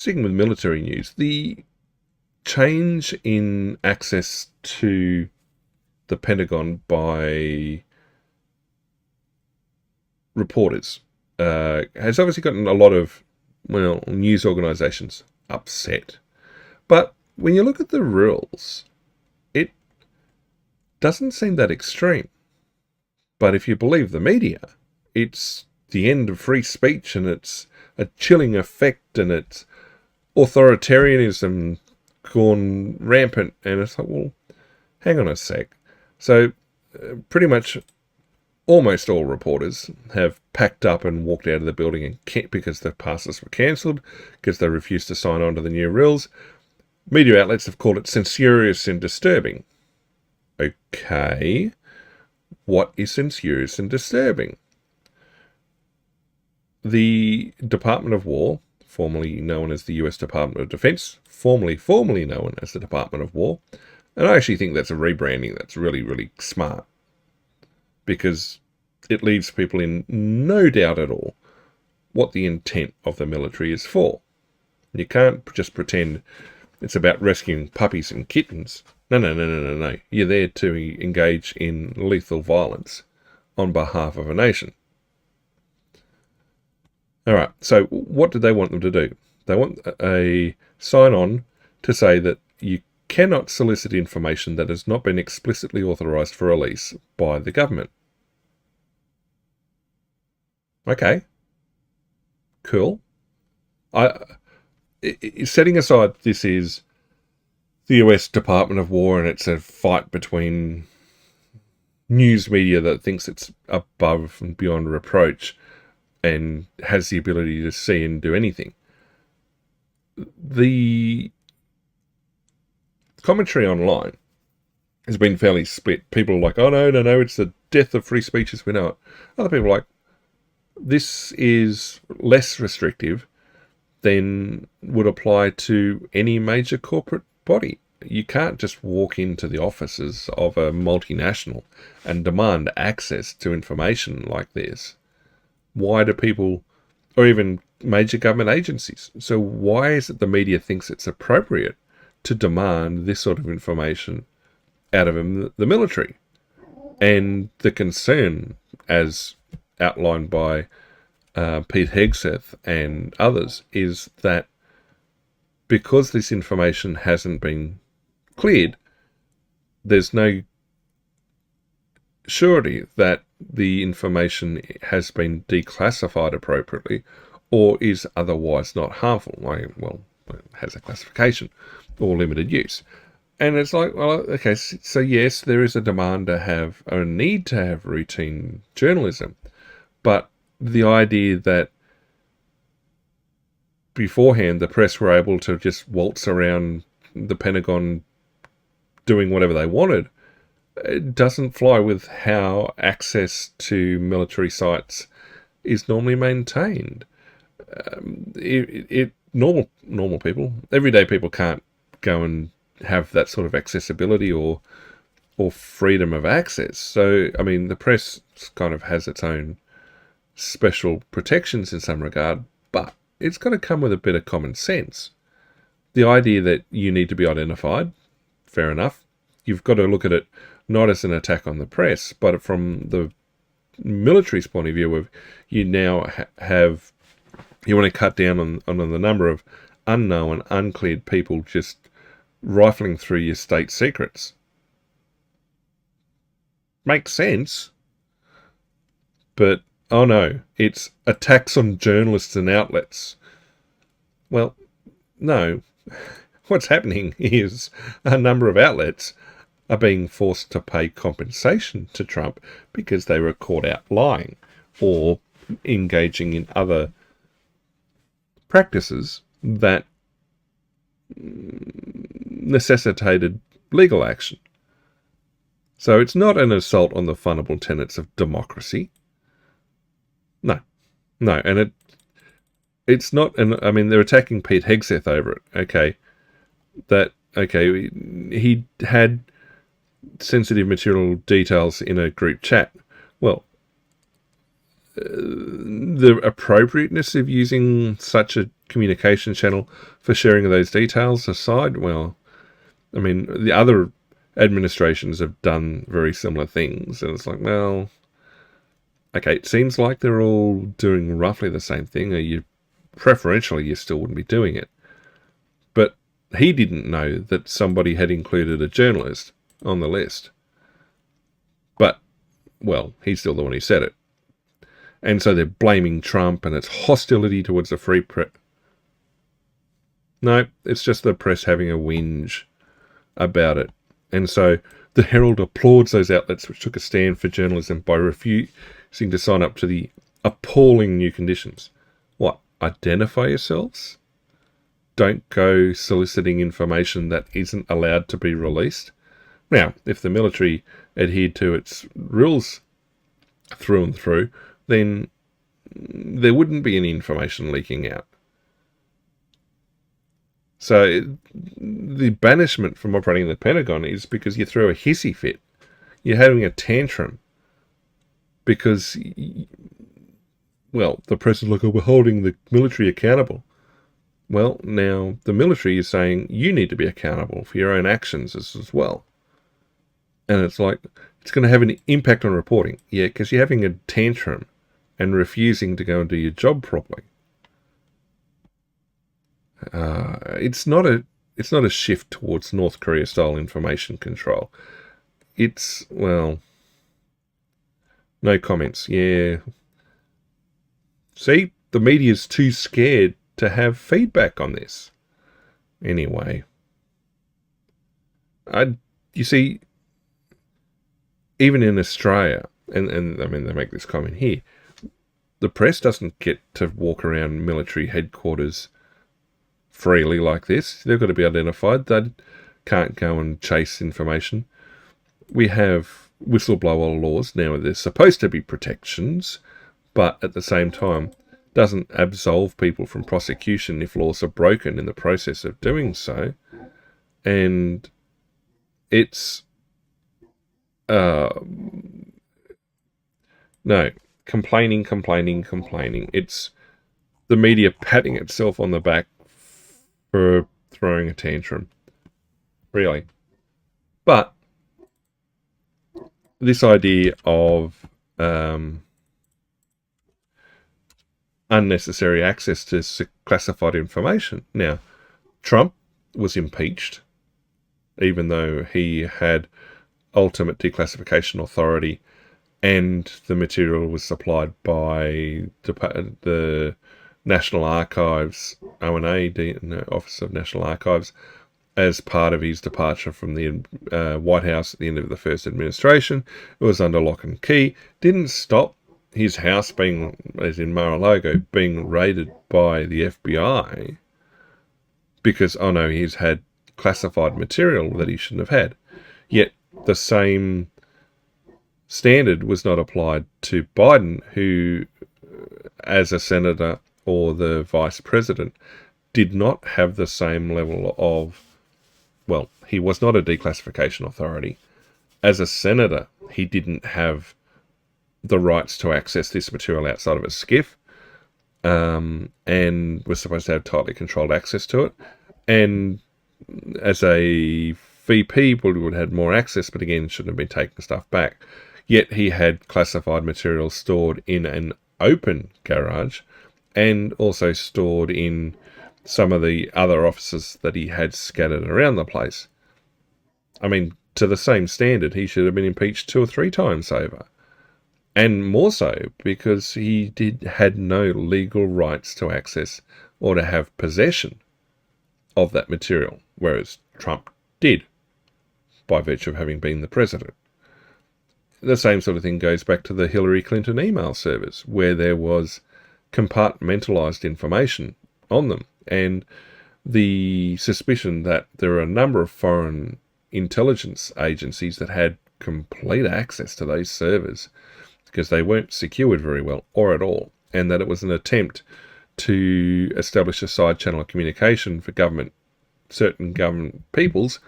sticking with military news, the change in access to the Pentagon by reporters has obviously gotten a lot of, news organisations upset. But when you look at the rules, it doesn't seem that extreme. But if you believe the media, it's the end of free speech, and it's a chilling effect, and it's authoritarianism gone rampant. And it's like, well, hang on a sec. So pretty much almost all reporters have packed up and walked out of the building and because their passes were cancelled, because they refused to sign on to the new rules. Media outlets have called it censorious and disturbing. Okay, what is censorious and disturbing? The Department of War, formerly known as the US Department of Defense, formerly known as the Department of War, and I actually think that's a rebranding that's really, really smart, because it leaves people in no doubt at all what the intent of the military is for. You can't just pretend it's about rescuing puppies and kittens. No. You're there to engage in lethal violence on behalf of a nation. All right, so what do they want them to do? They want a sign-on to say that you cannot solicit information that has not been explicitly authorised for release by the government. Okay, cool. Setting aside this is the US Department of War and it's a fight between news media that thinks it's above and beyond reproach and has the ability to see and do anything. The commentary online has been fairly split. People are like, oh no, it's the death of free speech as we know it. Other people are like, this is less restrictive than would apply to any major corporate body. You can't just walk into the offices of a multinational and demand access to information like this. Why do people, or even major government agencies, so why is it the media thinks it's appropriate to demand this sort of information out of the military? And the concern, as outlined by Pete Hegseth and others, is that because this information hasn't been cleared, there's no surety that the information has been declassified appropriately or is otherwise not harmful. Well, it has a classification or limited use. And it's like, well, okay, so yes, there is a demand to have, or a need to have routine journalism, but the idea that beforehand the press were able to just waltz around the Pentagon doing whatever they wanted, it doesn't fly with how access to military sites is normally maintained. Normal people, everyday people can't go and have that sort of accessibility or freedom of access. So, I mean, the press kind of has its own special protections in some regard, but it's got to come with a bit of common sense. The idea that you need to be identified, fair enough. You've got to look at it not as an attack on the press, but from the military's point of view of you now have, you want to cut down on the number of unknown, uncleared people just rifling through your state secrets. Makes sense. But, oh no, it's attacks on journalists and outlets. Well, no. What's happening is a number of outlets are being forced to pay compensation to Trump because they were caught out lying or engaging in other practices that necessitated legal action. So it's not an assault on the fundamental tenets of democracy. No, and it's not. And I mean, they're attacking Pete Hegseth over it. He had sensitive material details in a group chat. Well, the appropriateness of using such a communication channel for sharing of those details aside, well, I mean, the other administrations have done very similar things, and it's like, well, okay, it seems like they're all doing roughly the same thing, or preferentially you still wouldn't be doing it. But he didn't know that somebody had included a journalist on the list. But, well, he's still the one who said it. And so they're blaming Trump, and it's hostility towards the free press. No, it's just the press having a whinge about it. And so the Herald applauds those outlets which took a stand for journalism by refusing to sign up to the appalling new conditions. What? Identify yourselves? Don't go soliciting information that isn't allowed to be released? Now, if the military adhered to its rules through and through, then there wouldn't be any information leaking out. So the banishment from operating in the Pentagon is because you throw a hissy fit. You're having a tantrum because, well, the press is like, oh, we're holding the military accountable. Well, now the military is saying you need to be accountable for your own actions as well. And it's like, it's going to have an impact on reporting. Yeah, because you're having a tantrum and refusing to go and do your job properly. It's not a shift towards North Korea style information control. It's, well, no comments. Yeah. See, the media's too scared to have feedback on this. Anyway, you see, even in Australia, and I mean, they make this comment here, the press doesn't get to walk around military headquarters freely like this. They've got to be identified. They can't go and chase information. We have whistleblower laws. Now, there's supposed to be protections, but at the same time, doesn't absolve people from prosecution if laws are broken in the process of doing so. And it's no, complaining. It's the media patting itself on the back for throwing a tantrum. Really. But this idea of unnecessary access to classified information. Now, Trump was impeached, even though he had ultimate declassification authority, and the material was supplied by the National Archives, ONA, Office of National Archives, as part of his departure from the White House at the end of the first administration. It was under lock and key. Didn't stop his house being, as in Mar-a-Lago, being raided by the FBI because, oh no, he's had classified material that he shouldn't have had. Yet the same standard was not applied to Biden, who, as a senator or the vice president, did not have the same level of, well, he was not a declassification authority. As a senator, he didn't have the rights to access this material outside of a SCIF, and was supposed to have tightly controlled access to it. And as a VP, probably would have had more access, but again, shouldn't have been taking stuff back. Yet he had classified material stored in an open garage and also stored in some of the other offices that he had scattered around the place. I mean, to the same standard, he should have been impeached 2 or 3 times over. And more so because he had no legal rights to access or to have possession of that material, whereas Trump did, by virtue of having been the president. The same sort of thing goes back to the Hillary Clinton email servers, where there was compartmentalized information on them, and the suspicion that there are a number of foreign intelligence agencies that had complete access to those servers because they weren't secured very well or at all, and that it was an attempt to establish a side channel of communication for certain government peoples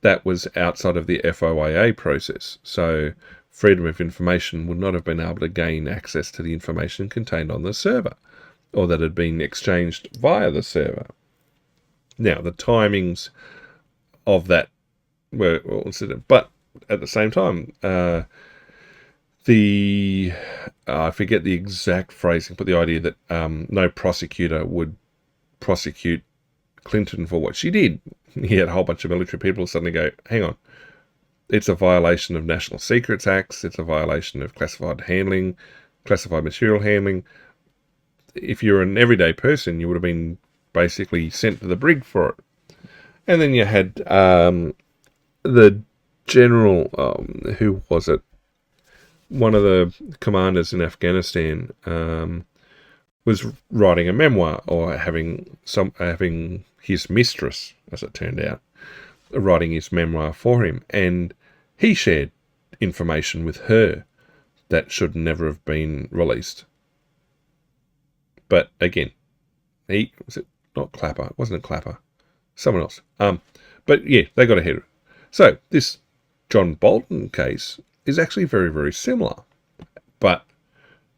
that was outside of the FOIA process. So freedom of information would not have been able to gain access to the information contained on the server. or that had been exchanged via the server. Now, the timings of that were considered, but at the same time, I forget the exact phrasing, but the idea that no prosecutor would prosecute Clinton for what she did. He had a whole bunch of military people suddenly go, hang on, it's a violation of National Secrets Acts, it's a violation of classified material handling. If you're an everyday person, you would have been basically sent to the brig for it. And then you had the general, who was it? One of the commanders in Afghanistan was writing a memoir, or having his mistress, as it turned out, writing his memoir for him, and he shared information with her that should never have been released. But again, was it not Clapper? It wasn't a Clapper. Someone else. But yeah, they got ahead of it. So this John Bolton case is actually very, very similar. But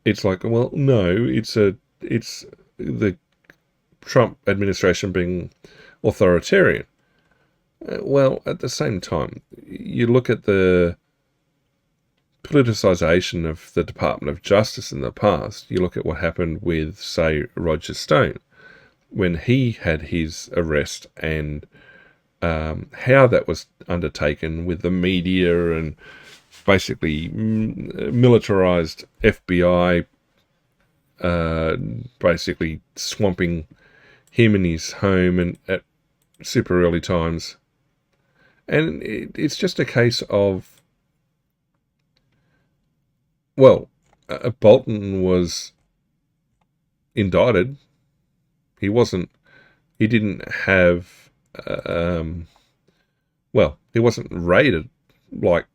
it's like, well, no, it's the Trump administration being authoritarian. Well, at the same time, you look at the politicization of the Department of Justice in the past. You look at what happened with, say, Roger Stone, when he had his arrest, and how that was undertaken with the media and basically militarized FBI, basically swamping him in his home and at super early times. And it's just a case of, well, Bolton was indicted. He didn't have, he wasn't raided like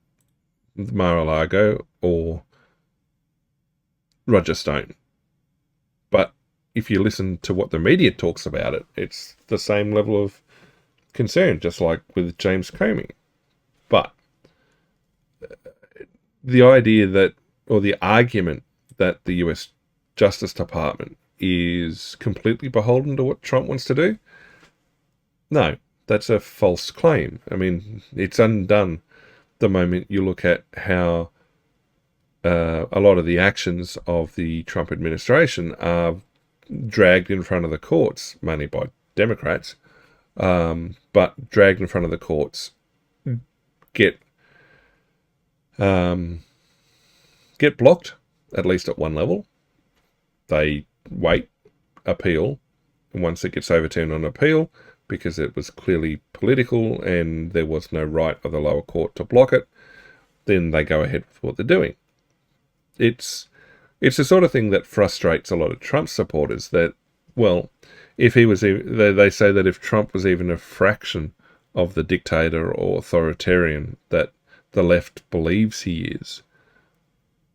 Mar-a-Lago or Roger Stone. But if you listen to what the media talks about it, it's the same level of concern, just like with James Comey. But the idea that, or the argument that the US Justice Department is completely beholden to what Trump wants to do, no, that's a false claim. I mean, it's undone the moment you look at how a lot of the actions of the Trump administration are dragged in front of the courts, mainly by Democrats, but dragged in front of the courts, get blocked, at least at one level. They wait, appeal, and once it gets overturned on appeal, because it was clearly political and there was no right of the lower court to block it, then they go ahead with what they're doing. It's the sort of thing that frustrates a lot of Trump supporters, that, well, if he was, they say that if Trump was even a fraction of the dictator or authoritarian that the left believes he is,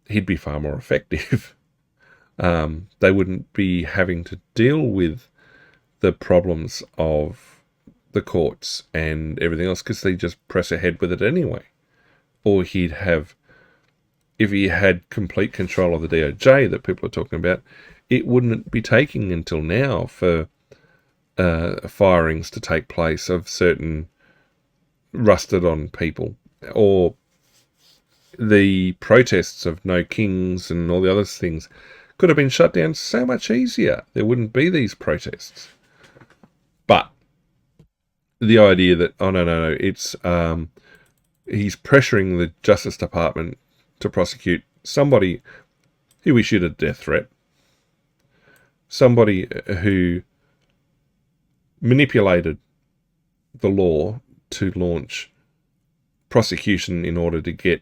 he'd be far more effective. They wouldn't be having to deal with the problems of the courts and everything else, because they just press ahead with it anyway. Or he'd have, if he had complete control of the DOJ that people are talking about, it wouldn't be taking until now for firings to take place of certain rusted on people, or the protests of no kings and all the other things could have been shut down so much easier. There wouldn't be these protests. But the idea that, oh, no, it's he's pressuring the Justice Department to prosecute somebody who issued a death threat, somebody who manipulated the law to launch prosecution in order to get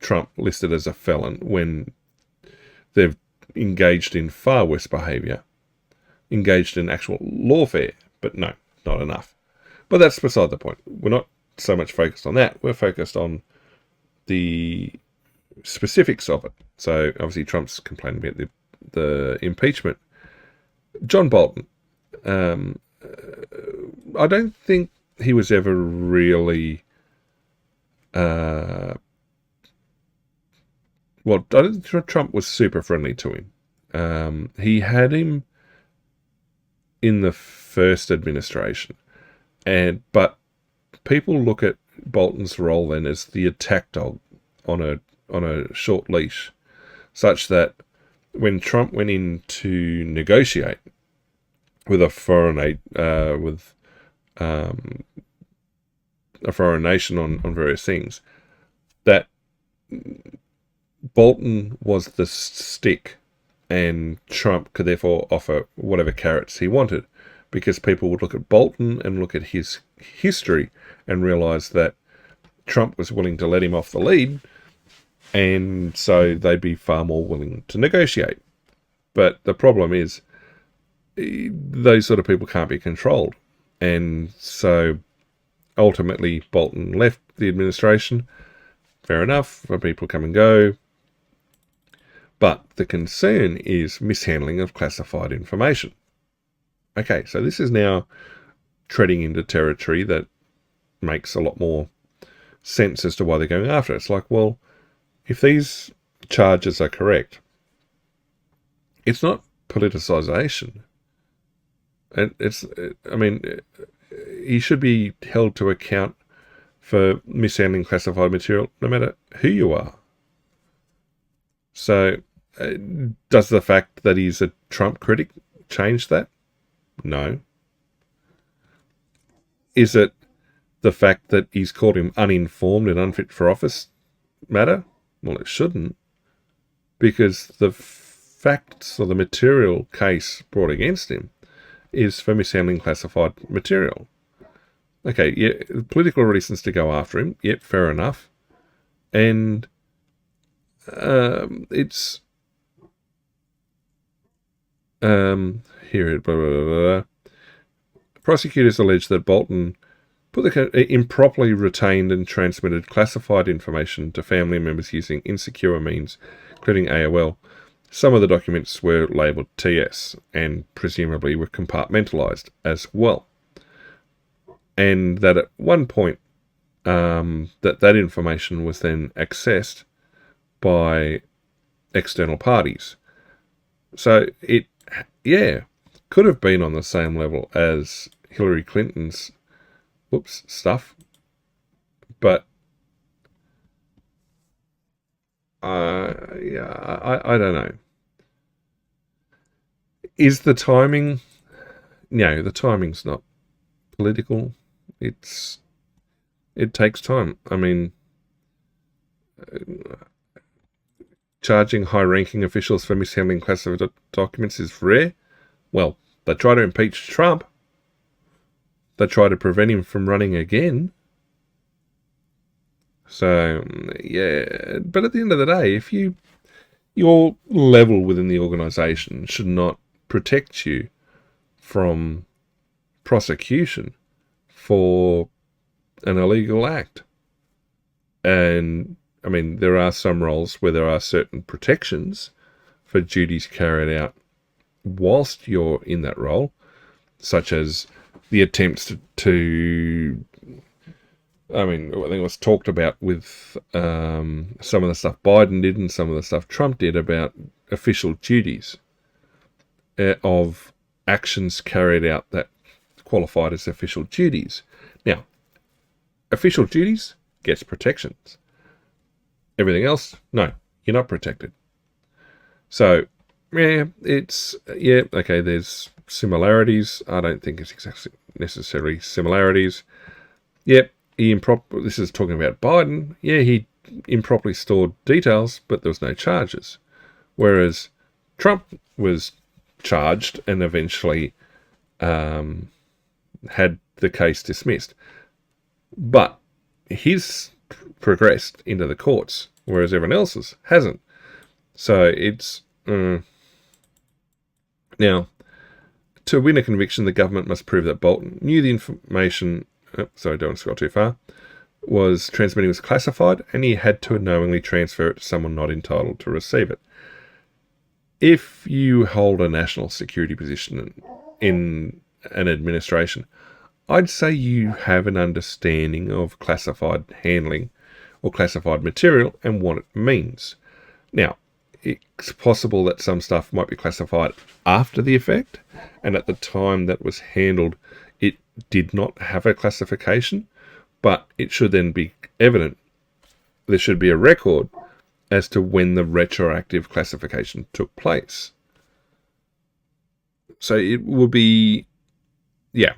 Trump listed as a felon when they've engaged in far worse behaviour, engaged in actual lawfare. But no, not enough. But that's beside the point. We're not so much focused on that. We're focused on the specifics of it. So obviously Trump's complaining about the impeachment. John Bolton, I don't think he was ever really, I don't think Trump was super friendly to him. He had him in the first administration. But people look at Bolton's role then as the attack dog on a short leash, such that when Trump went in to negotiate with a foreign nation on various things, that Bolton was the stick, and Trump could therefore offer whatever carrots he wanted, because people would look at Bolton and look at his history and realise that Trump was willing to let him off the lead, and so they'd be far more willing to negotiate. But the problem is, those sort of people can't be controlled. And so ultimately Bolton left the administration. Fair enough, when people come and go. But the concern is mishandling of classified information. Okay, so this is now treading into territory that makes a lot more sense as to why they're going after it. It's like, well, if these charges are correct, it's not politicization. He should be held to account for mishandling classified material, no matter who you are. So, does the fact that he's a Trump critic change that? No. Is it the fact that he's called him uninformed and unfit for office matter? Well, it shouldn't, because the facts or the material case brought against him is for mishandling classified material. Okay, yeah, political reasons to go after him, yep, fair enough. And it's here, blah, blah, blah. Prosecutors allege that Bolton improperly retained and transmitted classified information to family members using insecure means, including AOL. Some of the documents were labelled TS and presumably were compartmentalised as well. And that at one point, that information was then accessed by external parties. So it, could have been on the same level as Hillary Clinton's stuff, but I don't know. Is the timing? No, the timing's not political. It takes time. I mean, charging high-ranking officials for mishandling classified documents is rare. Well, they try to impeach Trump. They try to prevent him from running again. So, yeah. But at the end of the day, if your level within the organisation should not protect you from prosecution for an illegal act. And, I mean, there are some roles where there are certain protections for duties carried out whilst you're in that role, such as the attempts to I think it was talked about with some of the stuff Biden did and some of the stuff Trump did about official duties of actions carried out that qualified as official duties. Now, official duties gets protections. Everything else, no, you're not protected. So, okay, there's similarities. I don't think it's exactly necessarily similarities. Yep, this is talking about Biden. Yeah, he improperly stored details, but there was no charges. Whereas Trump was charged and eventually had the case dismissed. But his progressed into the courts, whereas everyone else's hasn't. So it's... Now, to win a conviction, the government must prove that Bolton knew the information... don't want to scroll too far. Was transmitting was classified, and he had to knowingly transfer it to someone not entitled to receive it. If you hold a national security position in an administration, I'd say you have an understanding of classified handling or classified material and what it means. Now, it's possible that some stuff might be classified after the effect, and at the time that was handled, it did not have a classification, but it should then be evident. There should be a record as to when the retroactive classification took place. So it will be, yeah.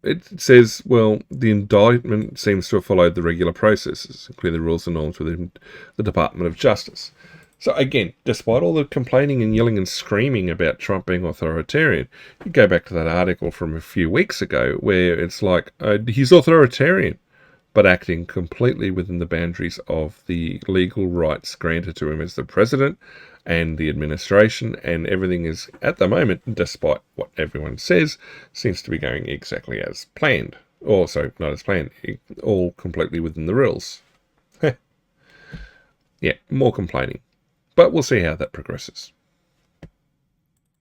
It says, well, the indictment seems to have followed the regular processes, including the rules and norms within the Department of Justice. So again, despite all the complaining and yelling and screaming about Trump being authoritarian, you go back to that article from a few weeks ago where it's like, he's authoritarian, but acting completely within the boundaries of the legal rights granted to him as the president and the administration, and everything is, at the moment, despite what everyone says, seems to be going exactly as planned. Also, not as planned, all completely within the rules. Yeah, more complaining. But we'll see how that progresses.